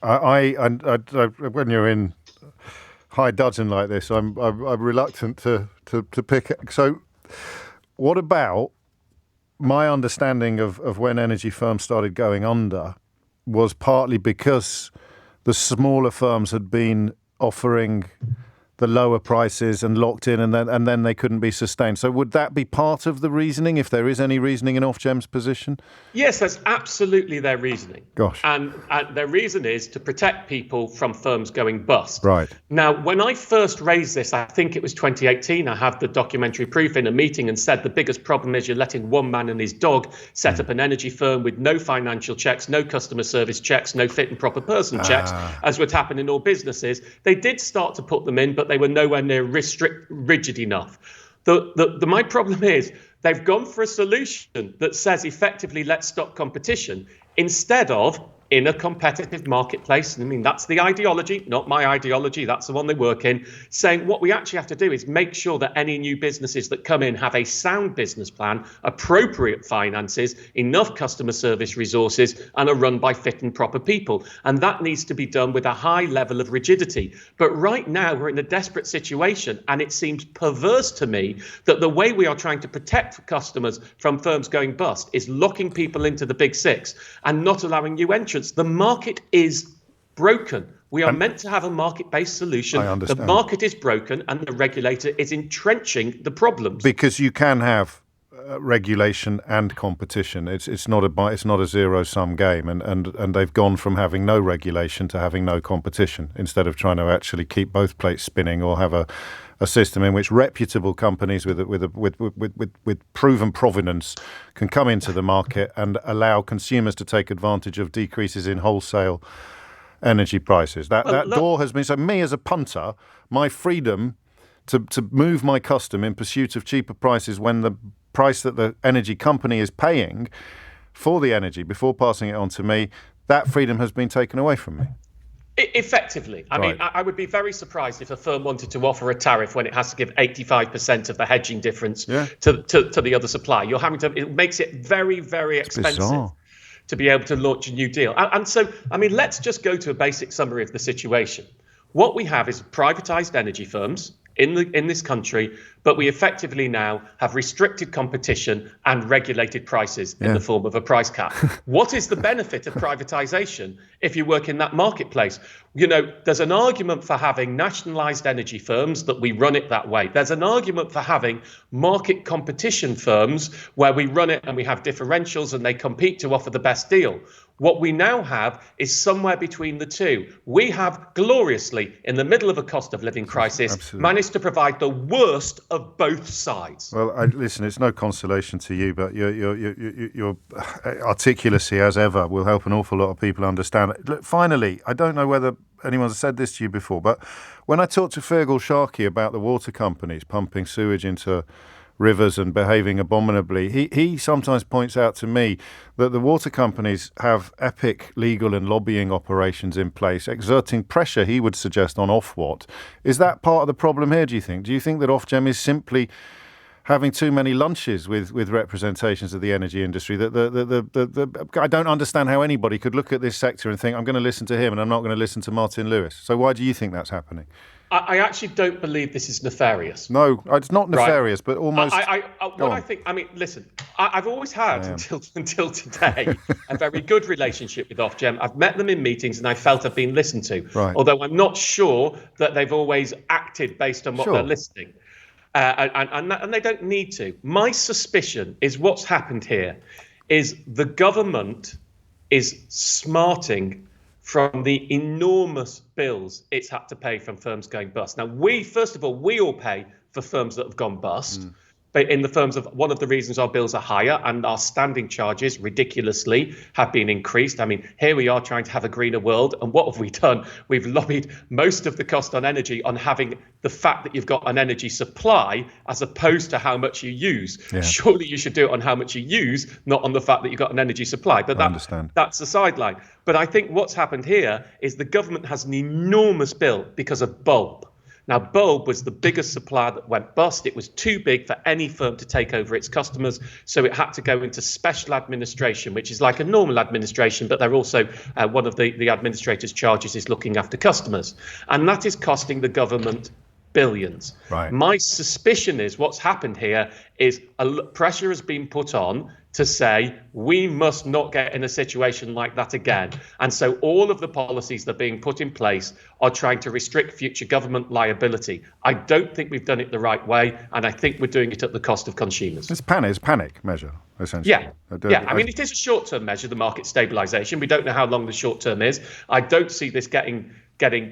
When you're in high dudgeon like this, I'm reluctant to pick it. So, what about my understanding of when energy firms started going under was partly because the smaller firms had been offering the lower prices and locked in, and then they couldn't be sustained. So would that be part of the reasoning, if there is any reasoning in Ofgem's position? Yes, that's absolutely their reasoning. Gosh. And their reason is to protect people from firms going bust. Right. Now, when I first raised this, I think it was 2018, I had the documentary proof in a meeting and said the biggest problem is you're letting one man and his dog set up an energy firm with no financial checks, no customer service checks, no fit and proper person checks, as would happen in all businesses. They did start to put them in, but they were nowhere near rigid enough. My problem is they've gone for a solution that says effectively let's stop competition instead of in a competitive marketplace. I mean, that's the ideology, not my ideology. That's the one they work in, saying what we actually have to do is make sure that any new businesses that come in have a sound business plan, appropriate finances, enough customer service resources, and are run by fit and proper people. And that needs to be done with a high level of rigidity. But right now, we're in a desperate situation, and it seems perverse to me that the way we are trying to protect customers from firms going bust is locking people into the big six and not allowing new entrants. The market is broken. We are meant to have a market-based solution. I understand. The market is broken and the regulator is entrenching the problems. Because you can have regulation and competition. It's not a zero-sum game, and they've gone from having no regulation to having no competition instead of trying to actually keep both plates spinning or have a system in which reputable companies with proven provenance can come into the market and allow consumers to take advantage of decreases in wholesale energy prices. That door has been, so me as a punter, my freedom to move my custom in pursuit of cheaper prices when the price that the energy company is paying for the energy before passing it on to me, that freedom has been taken away from me. Effectively. I mean, I would be very surprised if a firm wanted to offer a tariff when it has to give 85% of the hedging difference to the other supplier. You're having to, it makes it very, very expensive to be able to launch a new deal. And so, I mean, let's just go to a basic summary of the situation. What we have is privatized energy firms in this country, but we effectively now have restricted competition and regulated prices in the form of a price cap. What is the benefit of privatization if you work in that marketplace? You know, there's an argument for having nationalized energy firms that we run it that way. There's an argument for having market competition firms where we run it and we have differentials and they compete to offer the best deal. What we now have is somewhere between the two. We have gloriously, in the middle of a cost of living crisis, managed to provide the worst of both sides. Well, listen, it's no consolation to you, but your articulacy, as ever, will help an awful lot of people understand. Look, finally, I don't know whether anyone's said this to you before, but when I talked to Fergal Sharkey about the water companies pumping sewage into rivers and behaving abominably, he sometimes points out to me that the water companies have epic legal and lobbying operations in place, exerting pressure, he would suggest, on Ofwat. Is that part of the problem here, do you think? Do you think that Ofgem is simply having too many lunches with representations of the energy industry? I don't understand how anybody could look at this sector and think, I'm going to listen to him and I'm not going to listen to Martin Lewis. So why do you think that's happening? I actually don't believe this is nefarious. No, it's not nefarious, but almost. I think, I mean, listen, I've always had, until today, a very good relationship with Ofgem. I've met them in meetings and I felt I've been listened to, although I'm not sure that they've always acted based on what they're listening. And they don't need to. My suspicion is what's happened here is the government is smarting from the enormous bills it's had to pay from firms going bust. Now, first of all, we all pay for firms that have gone bust. But in the terms of one of the reasons our bills are higher and our standing charges ridiculously have been increased. I mean, here we are trying to have a greener world. And what have we done? We've lobbied most of the cost on energy on having the fact that you've got an energy supply as opposed to how much you use. Yeah. Surely you should do it on how much you use, not on the fact that you've got an energy supply. But that's the sideline. But I think what's happened here is the government has an enormous bill because of bulb. Now, Bulb was the biggest supplier that went bust. It was too big for any firm to take over its customers, so it had to go into special administration, which is like a normal administration, but they're also one of the administrators' charges is looking after customers. And that is costing the government billions. Right. My suspicion is what's happened here is pressure has been put on to say we must not get in a situation like that again. And so all of the policies that are being put in place are trying to restrict future government liability. I don't think we've done it the right way, and I think we're doing it at the cost of consumers. It's panic measure, essentially. Yeah. I mean, it is a short-term measure, the market stabilisation. We don't know how long the short-term is. I don't see this getting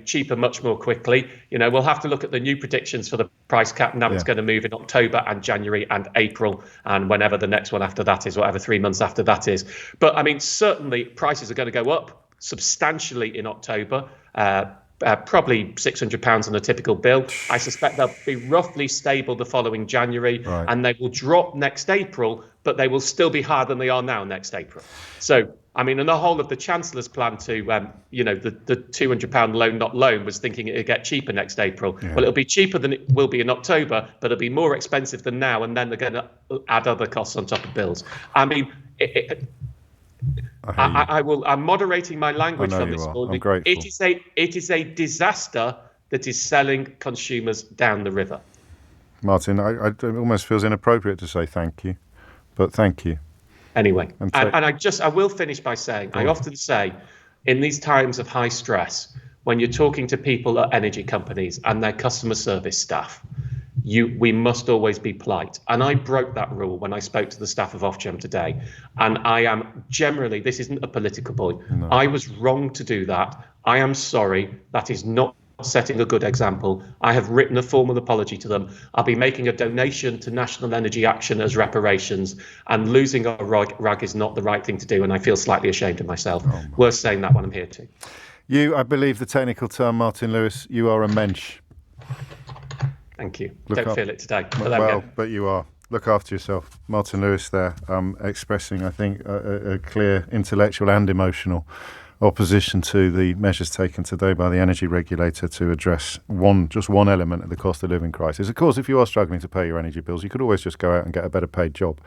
cheaper much more quickly. We'll have to look at the new predictions for the price cap. Now it's going to move in October and January and April and whenever the next one after that is, whatever 3 months after that is. But I mean, certainly prices are going to go up substantially in October. Probably £600 on a typical bill. I suspect they'll be roughly stable the following January, and they will drop next April, but they will still be higher than they are now next April. So, I mean, and the whole of the Chancellor's plan to, the £200 loan, not loan, was thinking it'd get cheaper next April. Yeah. Well, it'll be cheaper than it will be in October, but it'll be more expensive than now, and then they're going to add other costs on top of bills. I mean, I'm moderating my language from this morning. I'm grateful. It is a disaster that is selling consumers down the river. Martin, it almost feels inappropriate to say thank you, but thank you. Anyway, and I will finish by saying, I often say, in these times of high stress, when you're talking to people at energy companies and their customer service staff, we must always be polite. And I broke that rule when I spoke to the staff of Ofgem today. And I am generally, this isn't a political point. No. I was wrong to do that. I am sorry. That is not setting a good example. I have written a formal apology to them. I'll be making a donation to National Energy Action as reparations, and losing our rag is not the right thing to do, and I feel slightly ashamed of myself. Worth saying that when I'm here too. I believe the technical term, Martin Lewis, you are a mensch. Thank you. Don't feel it today. But you are. Look after yourself. Martin Lewis there, expressing, I think, a clear intellectual and emotional opposition to the measures taken today by the energy regulator to address just one element of the cost of living crisis. Of course, if you are struggling to pay your energy bills, you could always just go out and get a better paid job.